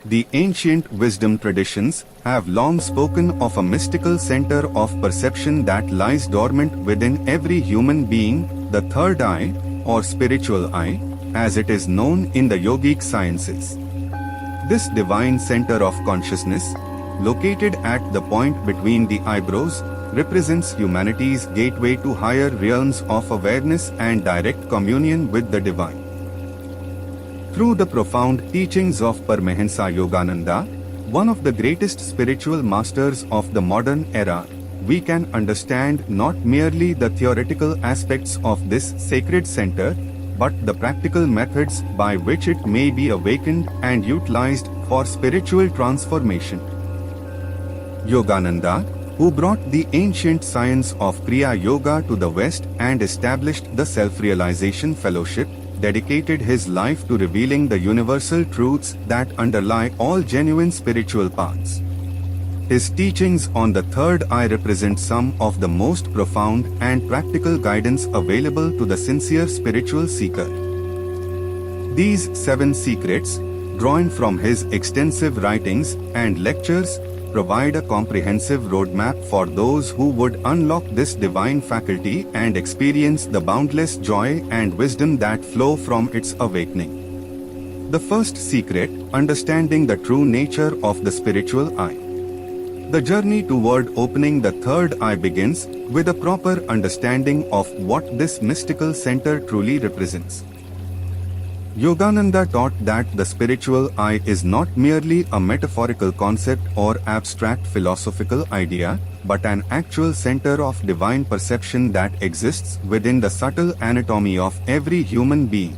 The ancient wisdom traditions have long spoken of a mystical center of perception that lies dormant within every human being, the third eye, or spiritual eye, as it is known in the yogic sciences. This divine center of consciousness, located at the point between the eyebrows, represents humanity's gateway to higher realms of awareness and direct communion with the divine. Through the profound teachings of Paramahansa Yogananda, one of the greatest spiritual masters of the modern era, we can understand not merely the theoretical aspects of this sacred center, but the practical methods by which it may be awakened and utilized for spiritual transformation. Yogananda, who brought the ancient science of Kriya Yoga to the West and established the Self-Realization Fellowship, dedicated his life to revealing the universal truths that underlie all genuine spiritual paths. His teachings on the third eye represent some of the most profound and practical guidance available to the sincere spiritual seeker. These 7 secrets, drawn from his extensive writings and lectures, provide a comprehensive roadmap for those who would unlock this divine faculty and experience the boundless joy and wisdom that flow from its awakening. The first secret, understanding the true nature of the spiritual eye. The journey toward opening the third eye begins with a proper understanding of what this mystical center truly represents. Yogananda taught that the spiritual eye is not merely a metaphorical concept or abstract philosophical idea, but an actual center of divine perception that exists within the subtle anatomy of every human being.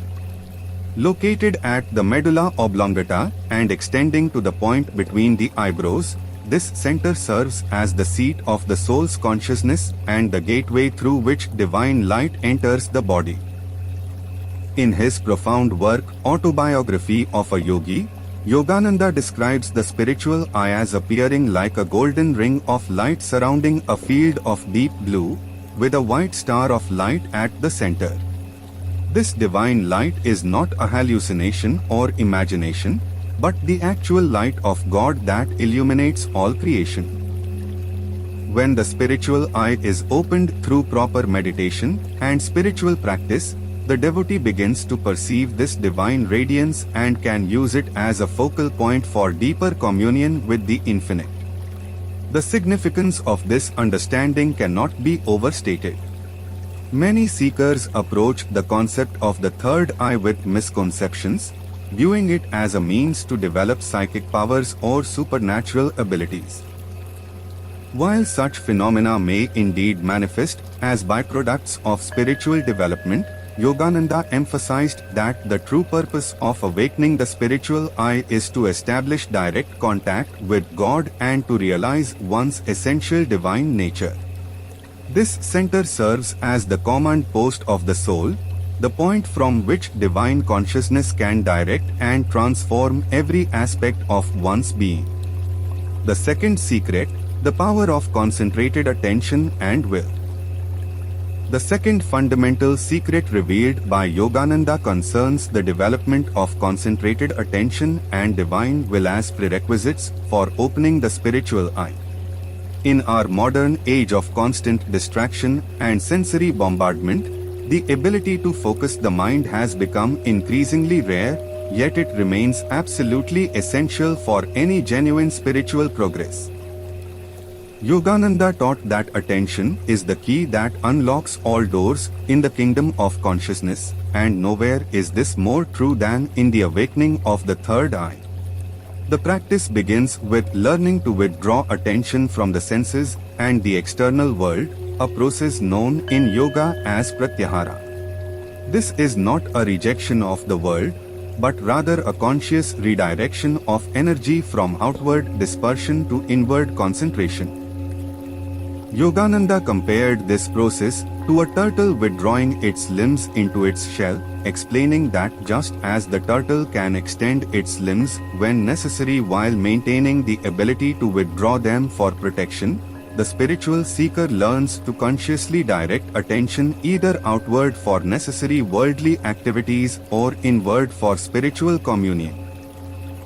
Located at the medulla oblongata and extending to the point between the eyebrows, this center serves as the seat of the soul's consciousness and the gateway through which divine light enters the body. In his profound work, Autobiography of a Yogi, Yogananda describes the spiritual eye as appearing like a golden ring of light surrounding a field of deep blue, with a white star of light at the center. This divine light is not a hallucination or imagination, but the actual light of God that illuminates all creation. When the spiritual eye is opened through proper meditation and spiritual practice, the devotee begins to perceive this divine radiance and can use it as a focal point for deeper communion with the infinite. The significance of this understanding cannot be overstated. Many seekers approach the concept of the third eye with misconceptions, viewing it as a means to develop psychic powers or supernatural abilities. While such phenomena may indeed manifest as byproducts of spiritual development, Yogananda emphasized that the true purpose of awakening the spiritual eye is to establish direct contact with God and to realize one's essential divine nature. This center serves as the command post of the soul, the point from which divine consciousness can direct and transform every aspect of one's being. The second secret, the power of concentrated attention and will. The second fundamental secret revealed by Yogananda concerns the development of concentrated attention and divine will as prerequisites for opening the spiritual eye. In our modern age of constant distraction and sensory bombardment, the ability to focus the mind has become increasingly rare, yet it remains absolutely essential for any genuine spiritual progress. Yogananda taught that attention is the key that unlocks all doors in the kingdom of consciousness, and nowhere is this more true than in the awakening of the third eye. The practice begins with learning to withdraw attention from the senses and the external world, a process known in yoga as pratyahara. This is not a rejection of the world, but rather a conscious redirection of energy from outward dispersion to inward concentration. Yogananda compared this process to a turtle withdrawing its limbs into its shell, explaining that just as the turtle can extend its limbs when necessary while maintaining the ability to withdraw them for protection, the spiritual seeker learns to consciously direct attention either outward for necessary worldly activities or inward for spiritual communion.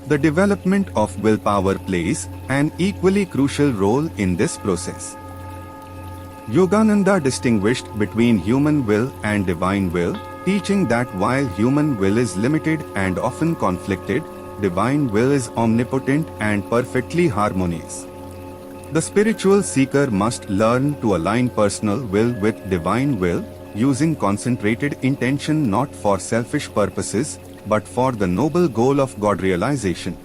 The development of willpower plays an equally crucial role in this process. Yogananda distinguished between human will and divine will, teaching that while human will is limited and often conflicted, divine will is omnipotent and perfectly harmonious. The spiritual seeker must learn to align personal will with divine will, using concentrated intention not for selfish purposes, but for the noble goal of God realization.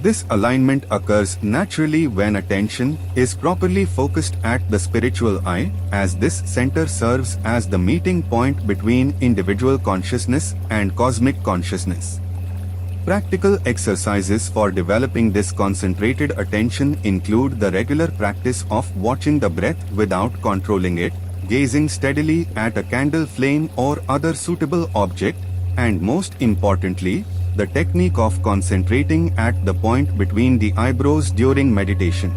This alignment occurs naturally when attention is properly focused at the spiritual I, as this center serves as the meeting point between individual consciousness and cosmic consciousness. Practical exercises for developing this concentrated attention include the regular practice of watching the breath without controlling it, gazing steadily at a candle flame or other suitable object, and most importantly, the technique of concentrating at the point between the eyebrows during meditation.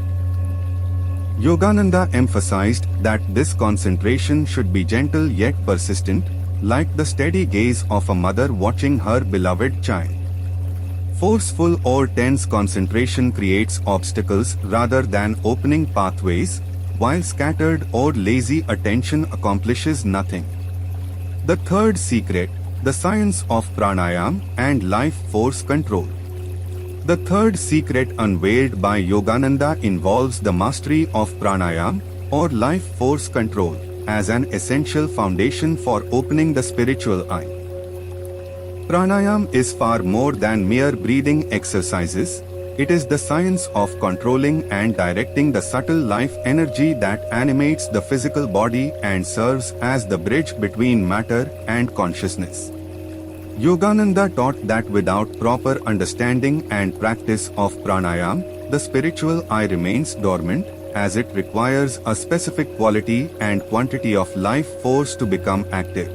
Yogananda emphasized that this concentration should be gentle yet persistent, like the steady gaze of a mother watching her beloved child. Forceful or tense concentration creates obstacles rather than opening pathways, while scattered or lazy attention accomplishes nothing. The third secret, the science of pranayama and life force control. The third secret unveiled by Yogananda involves the mastery of pranayama or life force control as an essential foundation for opening the spiritual eye. Pranayama is far more than mere breathing exercises. It is the science of controlling and directing the subtle life energy that animates the physical body and serves as the bridge between matter and consciousness. Yogananda taught that without proper understanding and practice of pranayama, the spiritual eye remains dormant, as it requires a specific quality and quantity of life force to become active.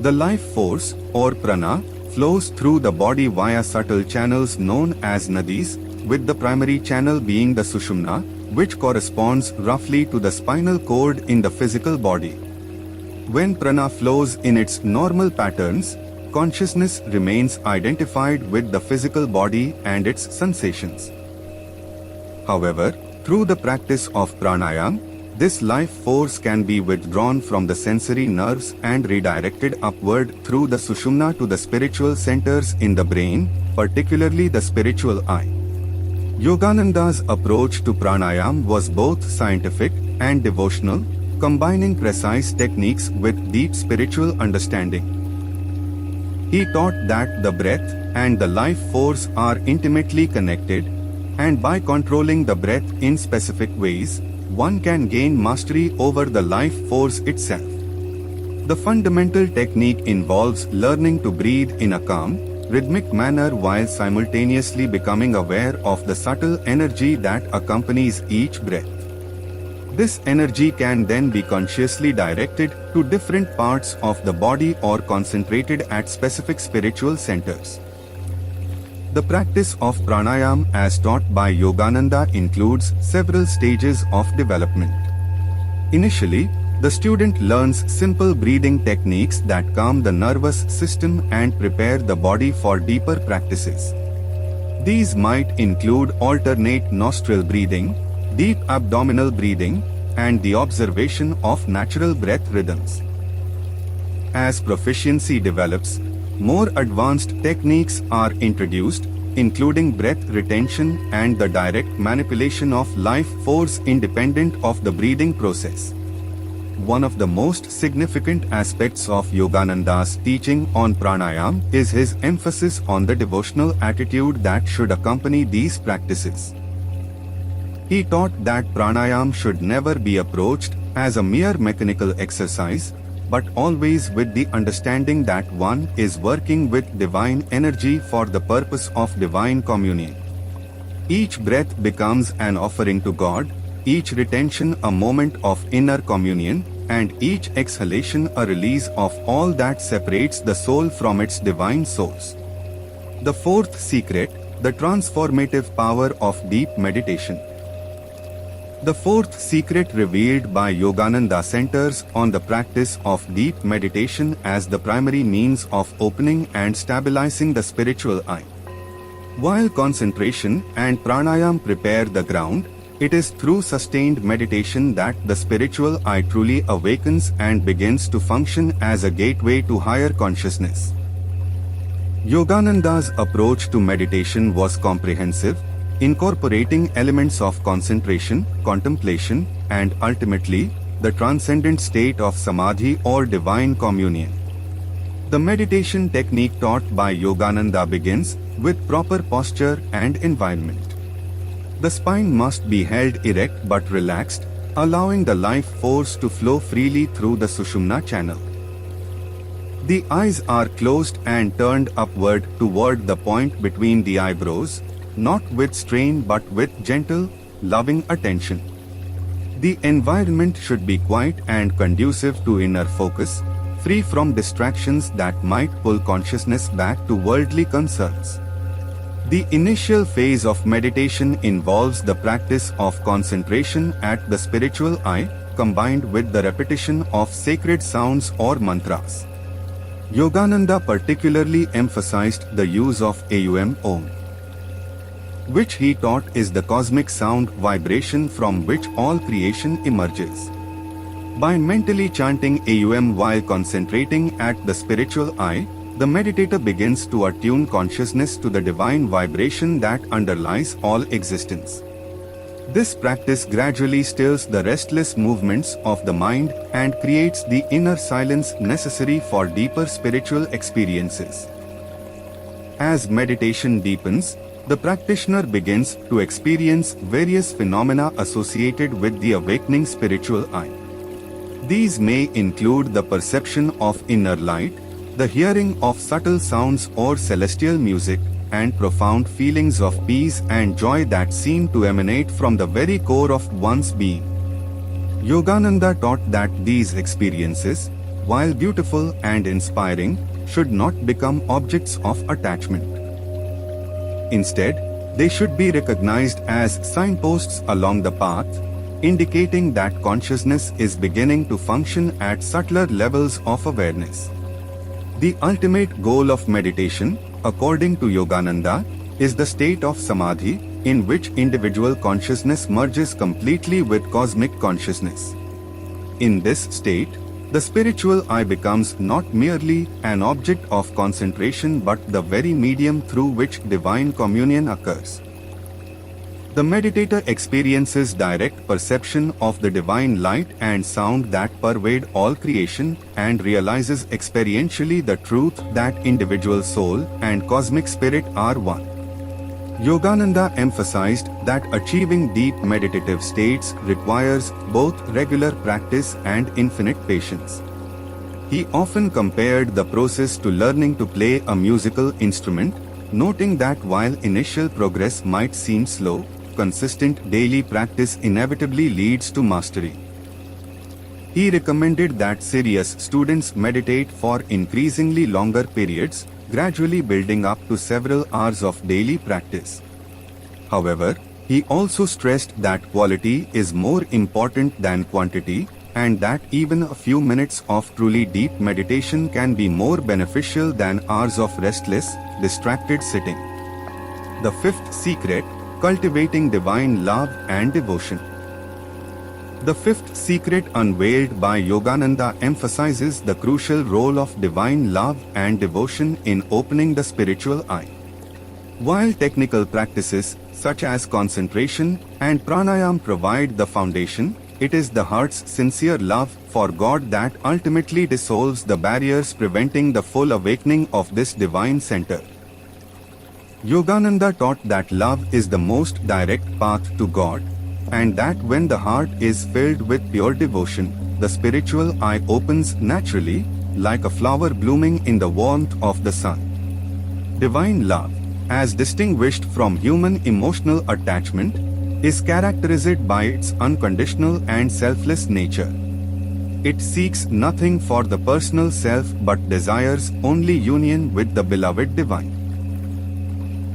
The life force, or prana, flows through the body via subtle channels known as nadis, with the primary channel being the sushumna, which corresponds roughly to the spinal cord in the physical body. When prana flows in its normal patterns, consciousness remains identified with the physical body and its sensations. However, through the practice of pranayama, this life force can be withdrawn from the sensory nerves and redirected upward through the sushumna to the spiritual centers in the brain, particularly the spiritual eye. Yogananda's approach to pranayama was both scientific and devotional, combining precise techniques with deep spiritual understanding. He taught that the breath and the life force are intimately connected, and by controlling the breath in specific ways, one can gain mastery over the life force itself. The fundamental technique involves learning to breathe in a calm, rhythmic manner while simultaneously becoming aware of the subtle energy that accompanies each breath. This energy can then be consciously directed to different parts of the body or concentrated at specific spiritual centers. The practice of pranayama as taught by Yogananda includes several stages of development. Initially, the student learns simple breathing techniques that calm the nervous system and prepare the body for deeper practices. These might include alternate nostril breathing, deep abdominal breathing, and the observation of natural breath rhythms. As proficiency develops, more advanced techniques are introduced, including breath retention and the direct manipulation of life force independent of the breathing process. One of the most significant aspects of Yogananda's teaching on pranayama is his emphasis on the devotional attitude that should accompany these practices. He taught that pranayama should never be approached as a mere mechanical exercise, but always with the understanding that one is working with divine energy for the purpose of divine communion. Each breath becomes an offering to God, each retention a moment of inner communion, and each exhalation a release of all that separates the soul from its divine source. The fourth secret, the transformative power of deep meditation. The fourth secret revealed by Yogananda centers on the practice of deep meditation as the primary means of opening and stabilizing the spiritual eye. While concentration and pranayama prepare the ground, it is through sustained meditation that the spiritual I truly awakens and begins to function as a gateway to higher consciousness. Yogananda's approach to meditation was comprehensive, incorporating elements of concentration, contemplation, and ultimately, the transcendent state of samadhi or divine communion. The meditation technique taught by Yogananda begins with proper posture and environment. The spine must be held erect but relaxed, allowing the life force to flow freely through the Sushumna channel. The eyes are closed and turned upward toward the point between the eyebrows, not with strain but with gentle, loving attention. The environment should be quiet and conducive to inner focus, free from distractions that might pull consciousness back to worldly concerns. The initial phase of meditation involves the practice of concentration at the spiritual I, combined with the repetition of sacred sounds or mantras. Yogananda particularly emphasized the use of Aum Om, which he taught is the cosmic sound vibration from which all creation emerges. By mentally chanting Aum while concentrating at the spiritual I, the meditator begins to attune consciousness to the divine vibration that underlies all existence. This practice gradually stills the restless movements of the mind and creates the inner silence necessary for deeper spiritual experiences. As meditation deepens, the practitioner begins to experience various phenomena associated with the awakening spiritual I. These may include the perception of inner light, the hearing of subtle sounds or celestial music, and profound feelings of peace and joy that seem to emanate from the very core of one's being. Yogananda taught that these experiences, while beautiful and inspiring, should not become objects of attachment. Instead, they should be recognized as signposts along the path, indicating that consciousness is beginning to function at subtler levels of awareness. The ultimate goal of meditation, according to Yogananda, is the state of samadhi, in which individual consciousness merges completely with cosmic consciousness. In this state, the spiritual I becomes not merely an object of concentration but the very medium through which divine communion occurs. The meditator experiences direct perception of the divine light and sound that pervade all creation and realizes experientially the truth that individual soul and cosmic spirit are one. Yogananda emphasized that achieving deep meditative states requires both regular practice and infinite patience. He often compared the process to learning to play a musical instrument, noting that while initial progress might seem slow, consistent daily practice inevitably leads to mastery. He recommended that serious students meditate for increasingly longer periods, gradually building up to several hours of daily practice. However, he also stressed that quality is more important than quantity, and that even a few minutes of truly deep meditation can be more beneficial than hours of restless, distracted sitting. The fifth secret: cultivating divine love and devotion. The fifth secret unveiled by Yogananda emphasizes the crucial role of divine love and devotion in opening the spiritual eye. While technical practices such as concentration and pranayama provide the foundation, it is the heart's sincere love for God that ultimately dissolves the barriers preventing the full awakening of this divine center. Yogananda taught that love is the most direct path to God, and that when the heart is filled with pure devotion, the spiritual eye opens naturally, like a flower blooming in the warmth of the sun. Divine love, as distinguished from human emotional attachment, is characterized by its unconditional and selfless nature. It seeks nothing for the personal self but desires only union with the beloved divine.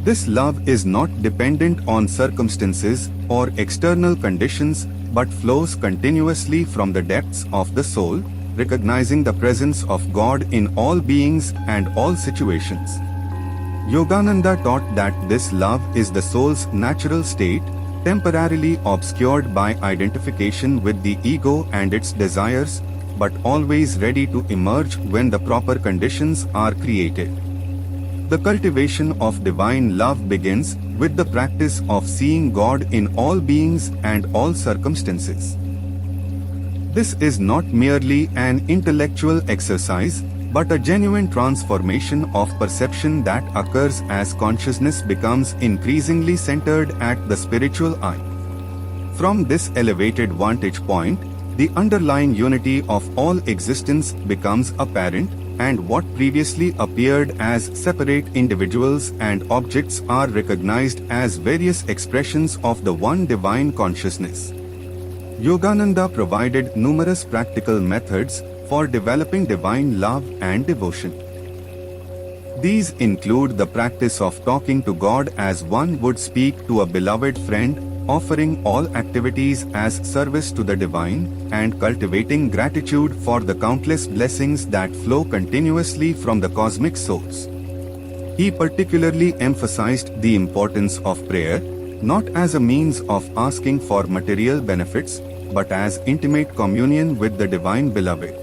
This love is not dependent on circumstances or external conditions but flows continuously from the depths of the soul, recognizing the presence of God in all beings and all situations. Yogananda taught that this love is the soul's natural state, temporarily obscured by identification with the ego and its desires, but always ready to emerge when the proper conditions are created. The cultivation of divine love begins with the practice of seeing God in all beings and all circumstances. This is not merely an intellectual exercise, but a genuine transformation of perception that occurs as consciousness becomes increasingly centered at the spiritual eye. From this elevated vantage point, the underlying unity of all existence becomes apparent, and what previously appeared as separate individuals and objects are recognized as various expressions of the one divine consciousness. Yogananda provided numerous practical methods for developing divine love and devotion. These include the practice of talking to God as one would speak to a beloved friend, offering all activities as service to the divine, and cultivating gratitude for the countless blessings that flow continuously from the cosmic source. He particularly emphasized the importance of prayer, not as a means of asking for material benefits, but as intimate communion with the divine beloved.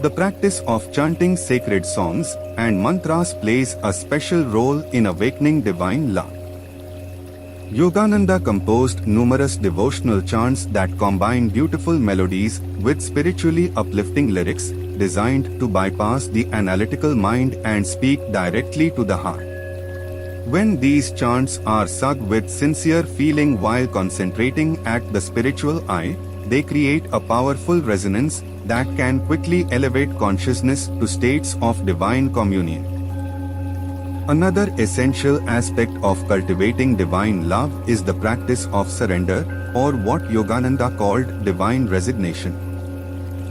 The practice of chanting sacred songs and mantras plays a special role in awakening divine love. Yogananda composed numerous devotional chants that combine beautiful melodies with spiritually uplifting lyrics, designed to bypass the analytical mind and speak directly to the heart. When these chants are sung with sincere feeling while concentrating at the spiritual eye, they create a powerful resonance that can quickly elevate consciousness to states of divine communion. Another essential aspect of cultivating divine love is the practice of surrender, or what Yogananda called divine resignation.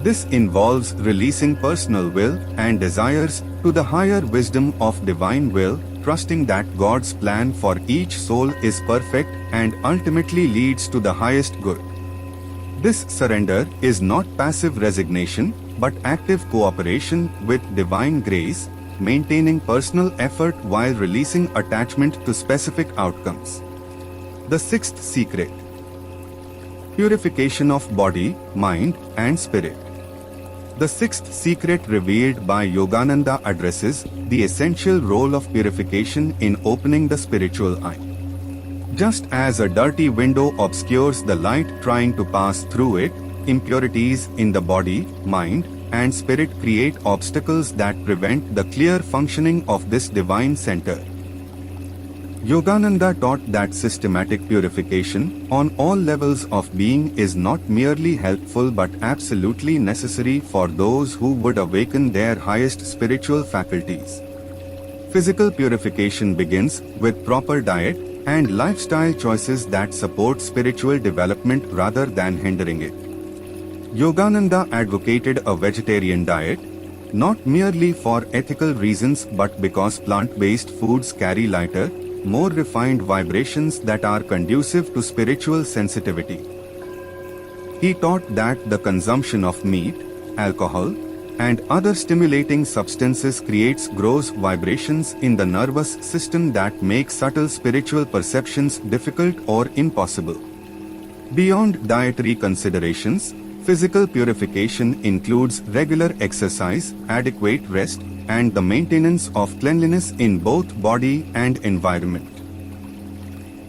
This involves releasing personal will and desires to the higher wisdom of divine will, trusting that God's plan for each soul is perfect and ultimately leads to the highest good. This surrender is not passive resignation, but active cooperation with divine grace, maintaining personal effort while releasing attachment to specific outcomes. The sixth secret: purification of body, mind, and spirit. The sixth secret revealed by Yogananda addresses the essential role of purification in opening the spiritual eye. Just as a dirty window obscures the light trying to pass through it, impurities in the body, mind, and spirit create obstacles that prevent the clear functioning of this divine center. Yogananda taught that systematic purification on all levels of being is not merely helpful but absolutely necessary for those who would awaken their highest spiritual faculties. Physical purification begins with proper diet and lifestyle choices that support spiritual development rather than hindering it. Yogananda advocated a vegetarian diet, not merely for ethical reasons but because plant-based foods carry lighter, more refined vibrations that are conducive to spiritual sensitivity. He taught that the consumption of meat, alcohol, and other stimulating substances creates gross vibrations in the nervous system that make subtle spiritual perceptions difficult or impossible. Beyond dietary considerations, physical purification includes regular exercise, adequate rest, and the maintenance of cleanliness in both body and environment.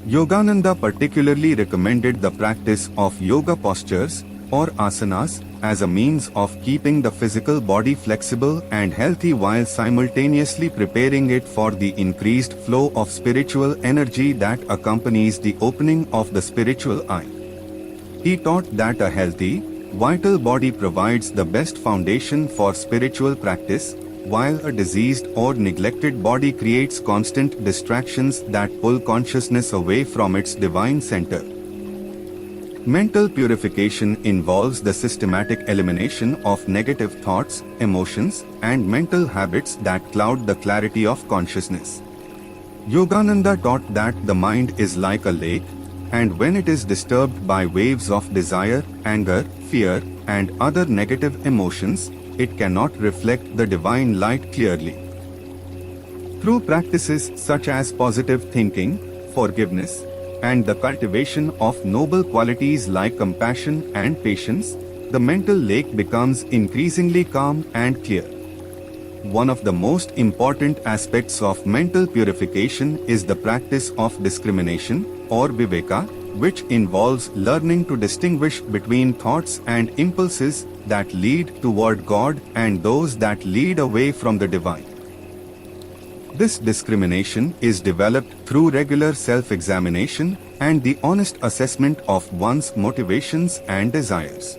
Yogananda particularly recommended the practice of yoga postures, or asanas, as a means of keeping the physical body flexible and healthy while simultaneously preparing it for the increased flow of spiritual energy that accompanies the opening of the spiritual eye. He taught that a healthy, vital body provides the best foundation for spiritual practice, while a diseased or neglected body creates constant distractions that pull consciousness away from its divine center. Mental purification involves the systematic elimination of negative thoughts, emotions, and mental habits that cloud the clarity of consciousness. Yogananda taught that the mind is like a lake, and when it is disturbed by waves of desire, anger, fear, and other negative emotions, it cannot reflect the divine light clearly. Through practices such as positive thinking, forgiveness, and the cultivation of noble qualities like compassion and patience, the mental lake becomes increasingly calm and clear. One of the most important aspects of mental purification is the practice of discrimination, or viveka, which involves learning to distinguish between thoughts and impulses that lead toward God and those that lead away from the divine. This discrimination is developed through regular self-examination and the honest assessment of one's motivations and desires.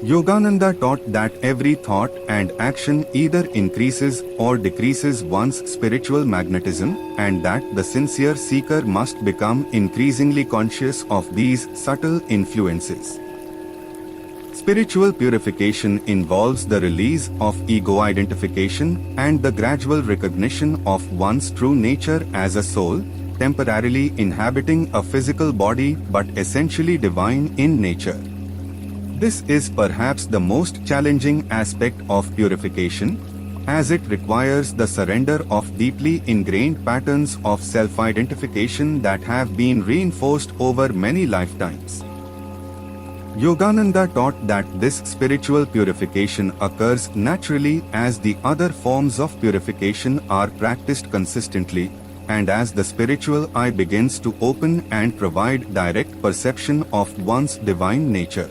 Yogananda taught that every thought and action either increases or decreases one's spiritual magnetism, and that the sincere seeker must become increasingly conscious of these subtle influences. Spiritual purification involves the release of ego identification and the gradual recognition of one's true nature as a soul, temporarily inhabiting a physical body but essentially divine in nature. This is perhaps the most challenging aspect of purification, as it requires the surrender of deeply ingrained patterns of self-identification that have been reinforced over many lifetimes. Yogananda taught that this spiritual purification occurs naturally as the other forms of purification are practiced consistently, and as the spiritual eye begins to open and provide direct perception of one's divine nature.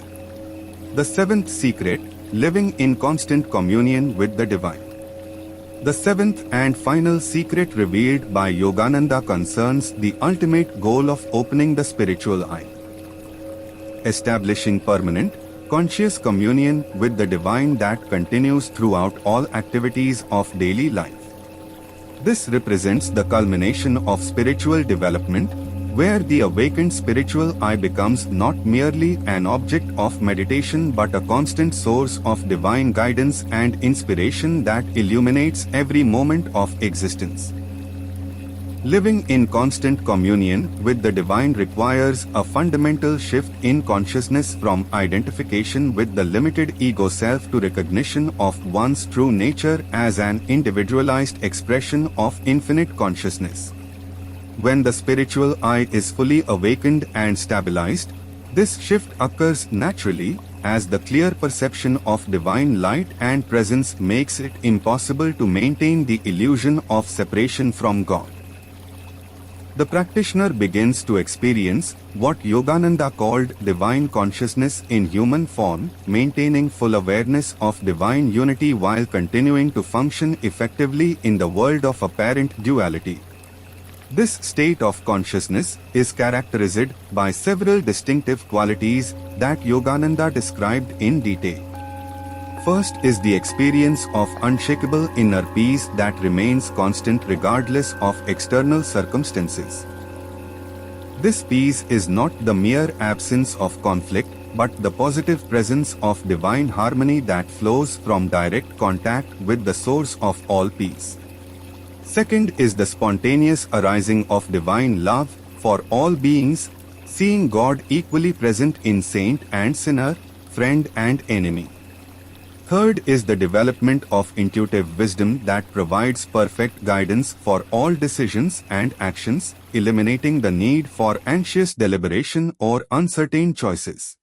The seventh secret, living in constant communion with the divine. The seventh and final secret revealed by Yogananda concerns the ultimate goal of opening the spiritual eye. Establishing permanent, conscious communion with the divine that continues throughout all activities of daily life. This represents the culmination of spiritual development, where the awakened spiritual eye becomes not merely an object of meditation but a constant source of divine guidance and inspiration that illuminates every moment of existence. Living in constant communion with the divine requires a fundamental shift in consciousness from identification with the limited ego self to recognition of one's true nature as an individualized expression of infinite consciousness. When the spiritual eye is fully awakened and stabilized, this shift occurs naturally, as the clear perception of divine light and presence makes it impossible to maintain the illusion of separation from God. The practitioner begins to experience what Yogananda called divine consciousness in human form, maintaining full awareness of divine unity while continuing to function effectively in the world of apparent duality. This state of consciousness is characterized by several distinctive qualities that Yogananda described in detail. First is the experience of unshakable inner peace that remains constant regardless of external circumstances. This peace is not the mere absence of conflict, but the positive presence of divine harmony that flows from direct contact with the source of all peace. Second is the spontaneous arising of divine love for all beings, seeing God equally present in saint and sinner, friend and enemy. Third is the development of intuitive wisdom that provides perfect guidance for all decisions and actions, eliminating the need for anxious deliberation or uncertain choices.